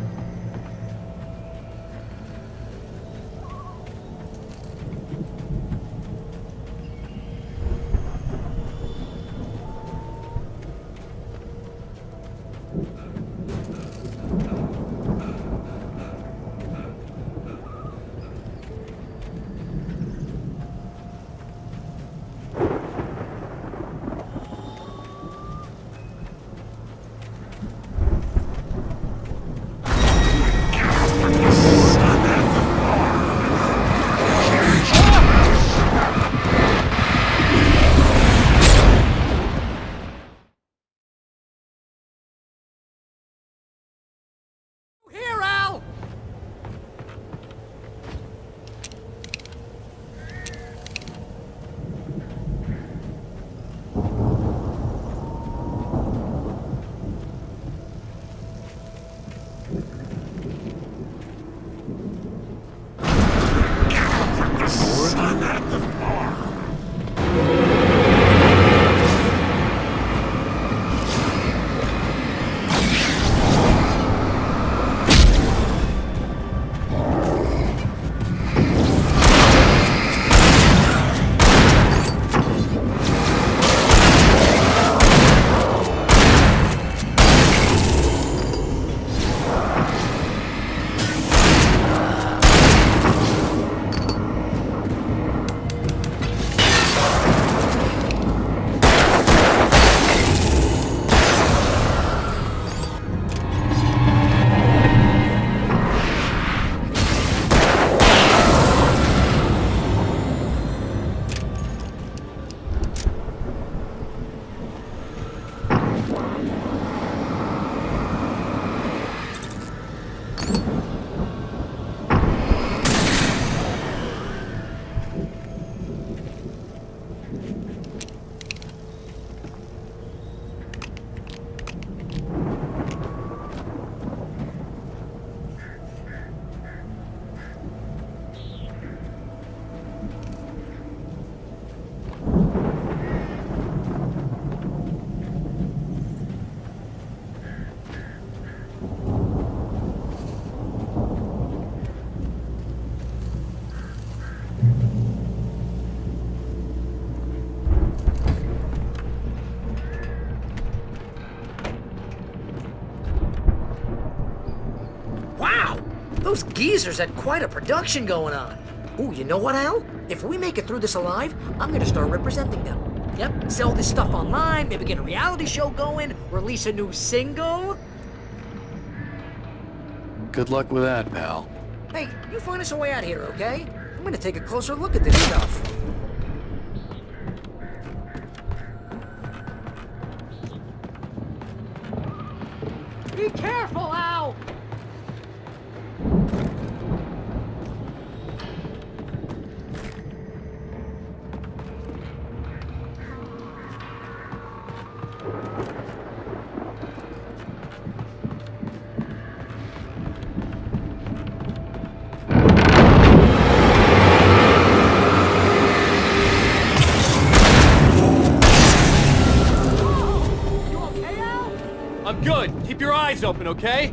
Those geezers had quite a production going on. Ooh, you know what, Al? If we make it through this alive, I'm gonna start representing them. Yep, sell this stuff online, maybe get a reality show going, release a new single. Good luck with that, pal. Hey, you find us a way out here, okay? I'm gonna take a closer look at this stuff. Be careful, Al! I'm good. Keep your eyes open, okay?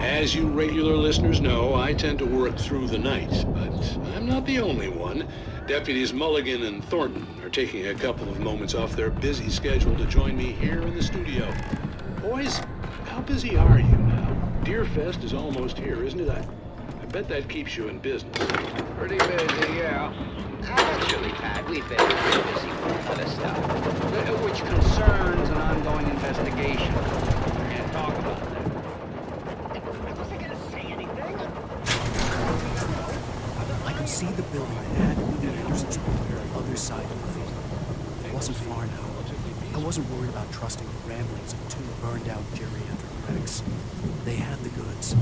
As you regular listeners know, I tend to work through the night, but I'm not the only one. Deputies Mulligan and Thornton are taking a couple of moments off their busy schedule to join me here in the studio. Boys, how busy are you now? Deerfest is almost here, isn't it? I bet that keeps you in business. Pretty busy, yeah. Actually, Pat, we've been busy with other stuff, which concerns an ongoing investigation. Can't talk about that. I could see the building that had to be the entrance on the other side of the field. It wasn't far now. I wasn't worried about trusting the ramblings of two burned-out geriatric wrecks. They had the goods.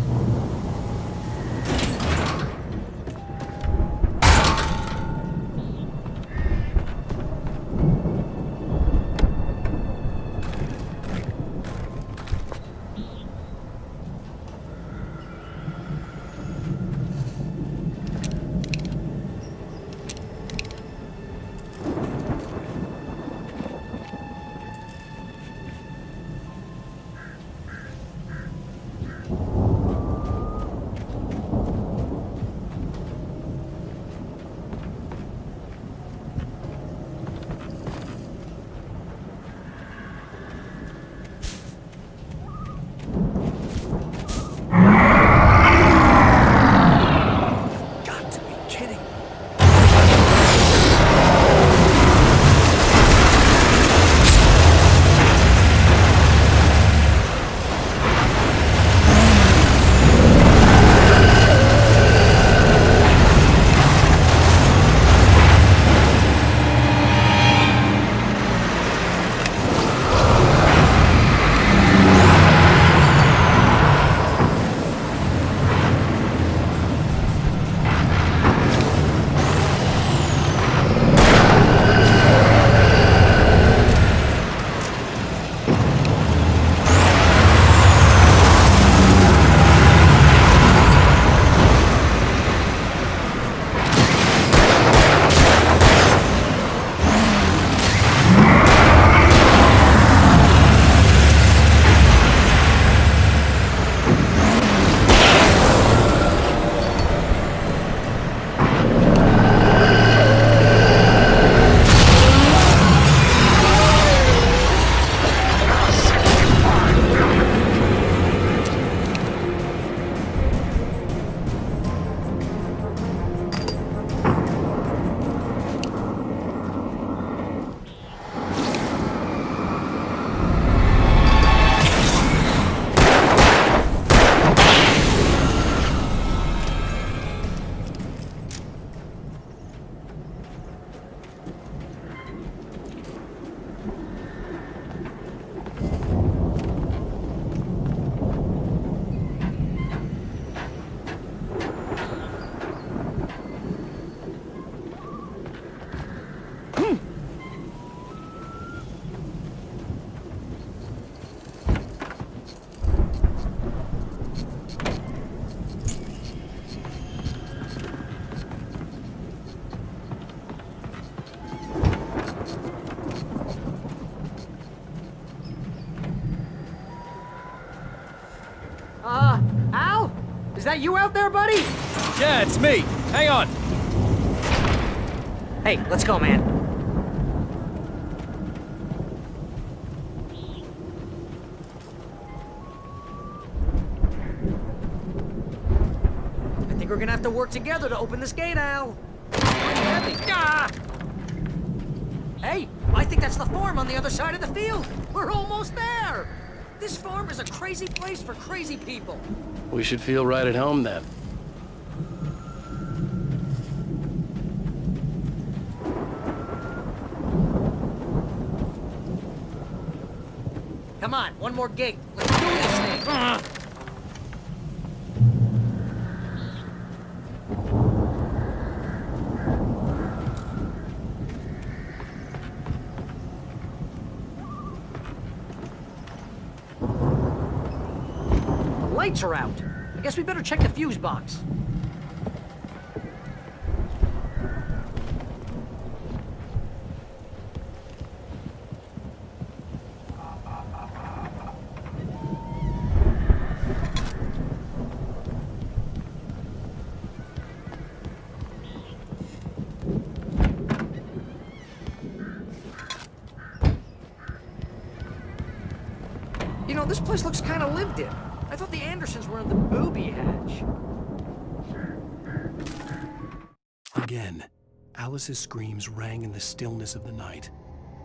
that you out there, buddy? Yeah, it's me. Hang on. Hey, let's go, man. I think we're gonna have to work together to open this gate, Al. Pretty heavy. Ah! Hey, I think that's the farm on the other side of the field. We're almost there. This farm is a crazy place for crazy people. We should feel right at home then. Come on, one more gate. Let's do this thing. Lights are out. I guess we better check the fuse box. You know, this place looks kind of lived in. I thought the Andersons were in the booby hatch. Again, Alice's screams rang in the stillness of the night.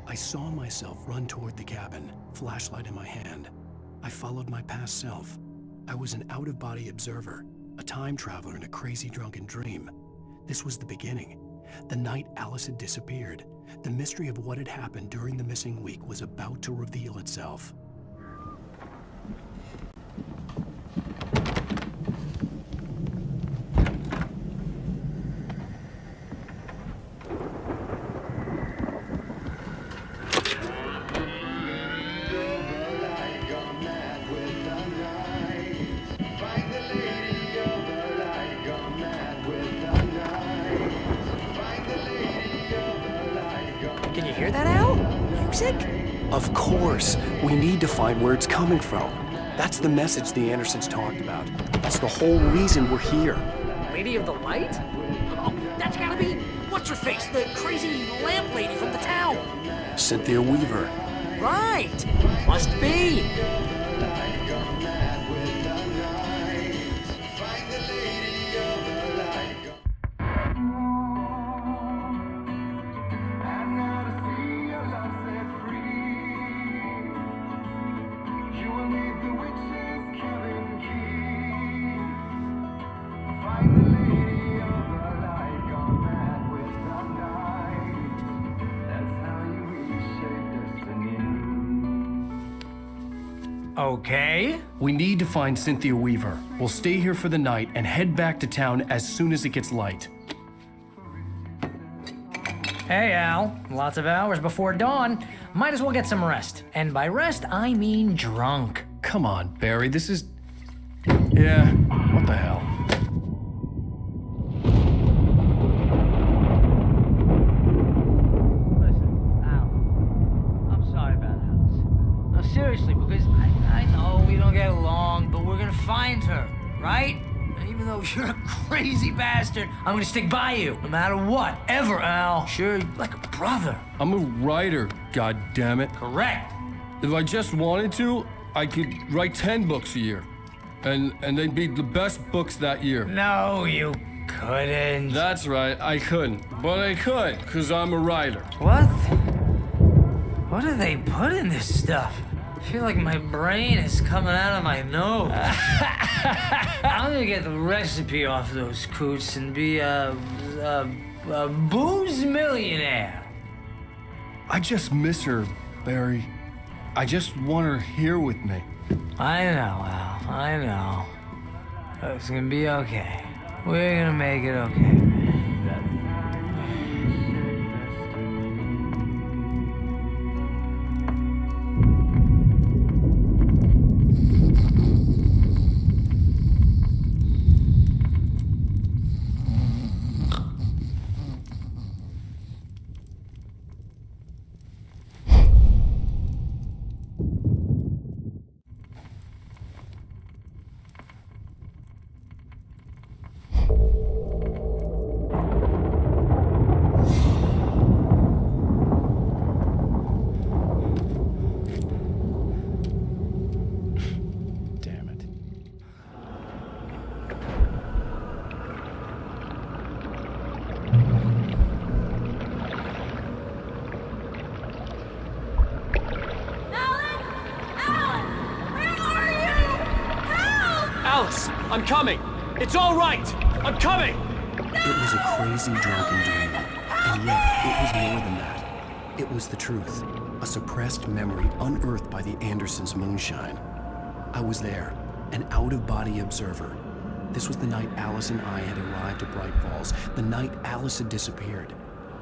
I saw myself run toward the cabin, flashlight in my hand. I followed my past self. I was an out-of-body observer, a time traveler in a crazy drunken dream. This was the beginning. The night Alice had disappeared. The mystery of what had happened during the missing week was about to reveal itself. Can you hear that, Al? Music? Of course. We need to find where it's coming from. That's the message the Andersons talked about. That's the whole reason we're here. Lady of the Light? Oh, that's gotta be... What's-her-face? The crazy lamp lady from the town. Cynthia Weaver. Right. Must be. Okay. We need to find Cynthia Weaver. We'll stay here for the night and head back to town as soon as it gets light. Hey, Al. Lots of hours before dawn. Might as well get some rest. And by rest, I mean drunk. Come on, Barry, this is... Yeah, what the hell? Listen, Al. I'm sorry about Alice. No, seriously, because I know we don't get along, but we're gonna find her, right? And even though you're a crazy bastard, I'm gonna stick by you, no matter what, ever, Al. Sure, you're like a brother. I'm a writer, goddammit. Correct. If I just wanted to, I could write 10 books a year. And they'd be the best books that year. No, you couldn't. That's right, I couldn't. But I could, because I'm a writer. What? What do they put in this stuff? I feel like my brain is coming out of my nose. I'm gonna get the recipe off those coots and be a booze millionaire. I just miss her, Barry. I just want her here with me. I know, Al. I know. It's gonna be okay. We're gonna make it okay, man. Alice, I'm coming! It's all right! I'm coming! It was a crazy drunken dream, and yet it was more than that. It was the truth, a suppressed memory unearthed by the Andersons' moonshine. I was there, an out-of-body observer. This was the night Alice and I had arrived at Bright Falls, the night Alice had disappeared.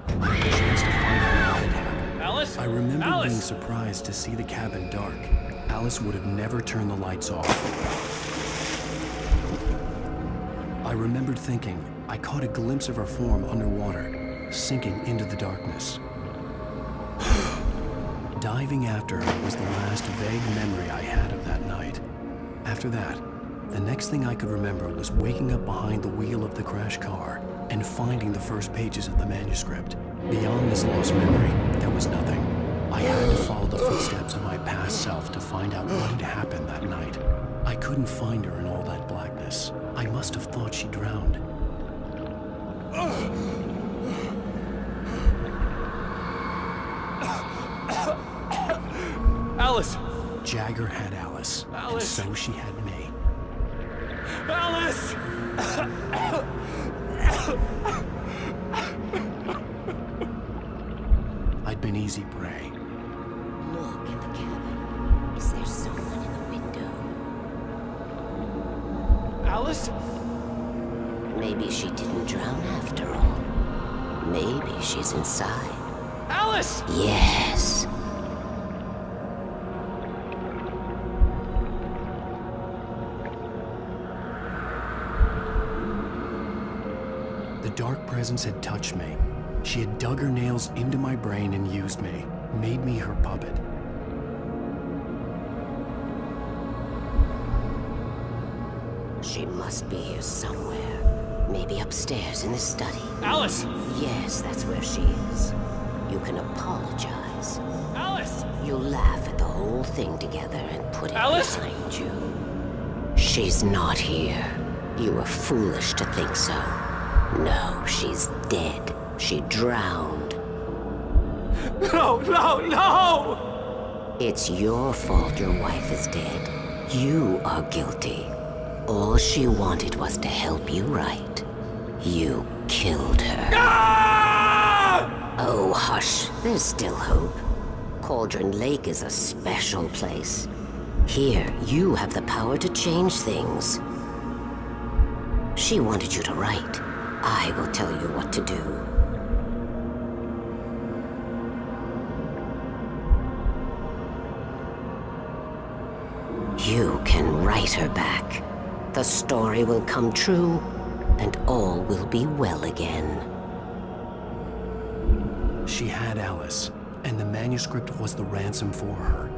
I had a chance to find out what had happened. Alice? I remember Alice! being surprised to see the cabin dark. Alice would have never turned the lights off. I remembered thinking I caught a glimpse of her form underwater, sinking into the darkness. Diving after her was the last vague memory I had of that night. After that, the next thing I could remember was waking up behind the wheel of the crash car and finding the first pages of the manuscript. Beyond this lost memory, there was nothing. I had to follow the footsteps of my past self to find out what had happened that night. I couldn't find her in all that blackness. I must have thought she drowned. Alice! Jagger had Alice, Alice! and so she had me. Alice! I'd been easy prey. Look at the cabin. Is there someone in the window? Alice? Maybe she didn't drown after all. Maybe she's inside. Alice! Yes. The dark presence had touched me. She had dug her nails into my brain and used me, made me her puppet. She must be here somewhere. Maybe upstairs in the study. Alice! Yes, that's where she is. You can apologize. Alice! You'll laugh at the whole thing together and put it Alice? behind you. She's not here. You were foolish to think so. No, she's dead. She drowned. No, no, no! It's your fault your wife is dead. You are guilty. All she wanted was to help you right. You killed her. Ah! Oh, hush. There's still hope. Cauldron Lake is a special place. Here, you have the power to change things. She wanted you to write. I will tell you what to do. You can write her back. The story will come true, and all will be well again. She had Alice, and the manuscript was the ransom for her.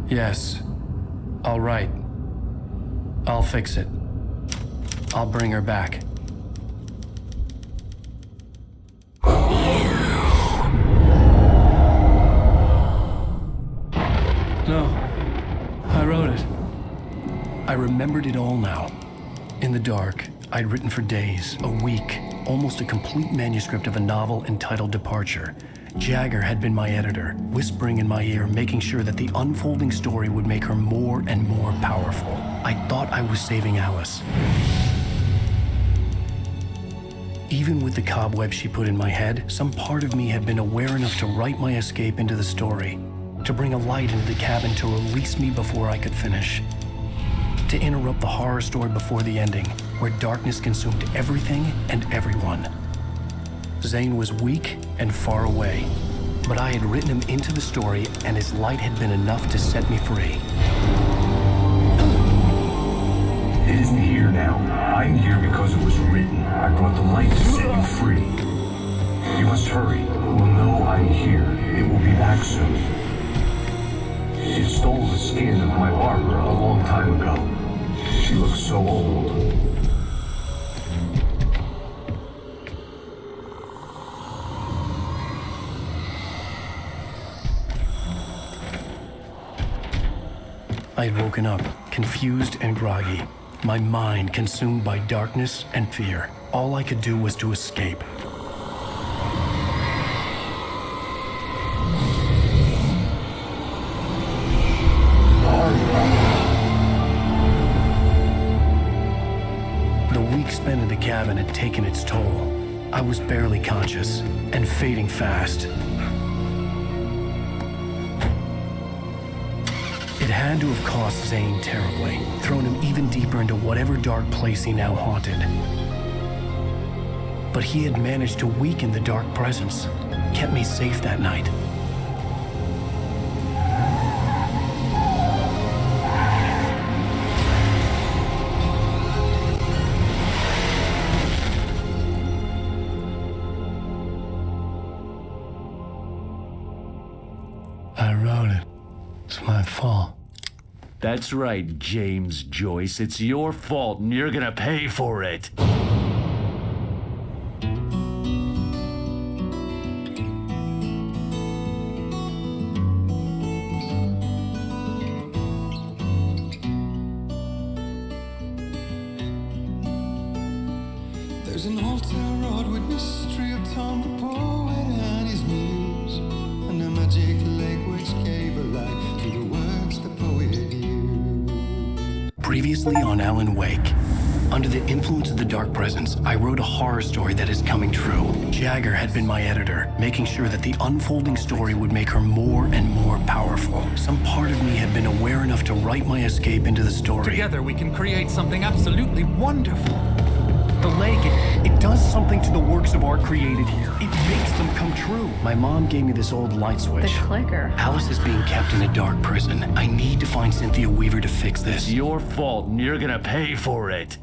Yes. I'll write. I'll fix it. I'll bring her back. No. I wrote it. I remembered it all now. In the dark, I'd written for days, a week, almost a complete manuscript of a novel entitled Departure. Jagger had been my editor, whispering in my ear, making sure that the unfolding story would make her more and more powerful. I thought I was saving Alice. Even with the cobwebs she put in my head, some part of me had been aware enough to write my escape into the story, to bring a light into the cabin to release me before I could finish, to interrupt the horror story before the ending, where darkness consumed everything and everyone. Zane was weak and far away, but I had written him into the story, and his light had been enough to set me free. It isn't here now. I'm here because it was written. I brought the light to set you free. You must hurry. We'll know I'm here. It will be back soon. It stole the skin of my barber a long time ago. She looks so old. I had woken up, confused and groggy, my mind consumed by darkness and fear. All I could do was to escape. week spent in the cabin had taken its toll. I was barely conscious and fading fast. It had to have cost Zane terribly, thrown him even deeper into whatever dark place he now haunted. But he had managed to weaken the dark presence, kept me safe that night. I wrote it. It's my fault. That's right, James Joyce. It's your fault, and you're gonna pay for it. There's an old town road with mystery of Tom the poet and his muse, and a magic lake which gave a light to the words the poet used. Previously on Alan Wake. Under the influence of the dark presence, I wrote a horror story that is coming true. Jagger had been my editor, making sure that the unfolding story would make her more and more powerful. Some part of me had been aware enough to write my escape into the story. Together we can create something absolutely wonderful. The lake, it does something to the works of art created here. It makes them come true. My mom gave me this old light switch. The clicker. Alice is being kept in a dark prison. I need to find Cynthia Weaver to fix this. It's your fault, and you're gonna pay for it.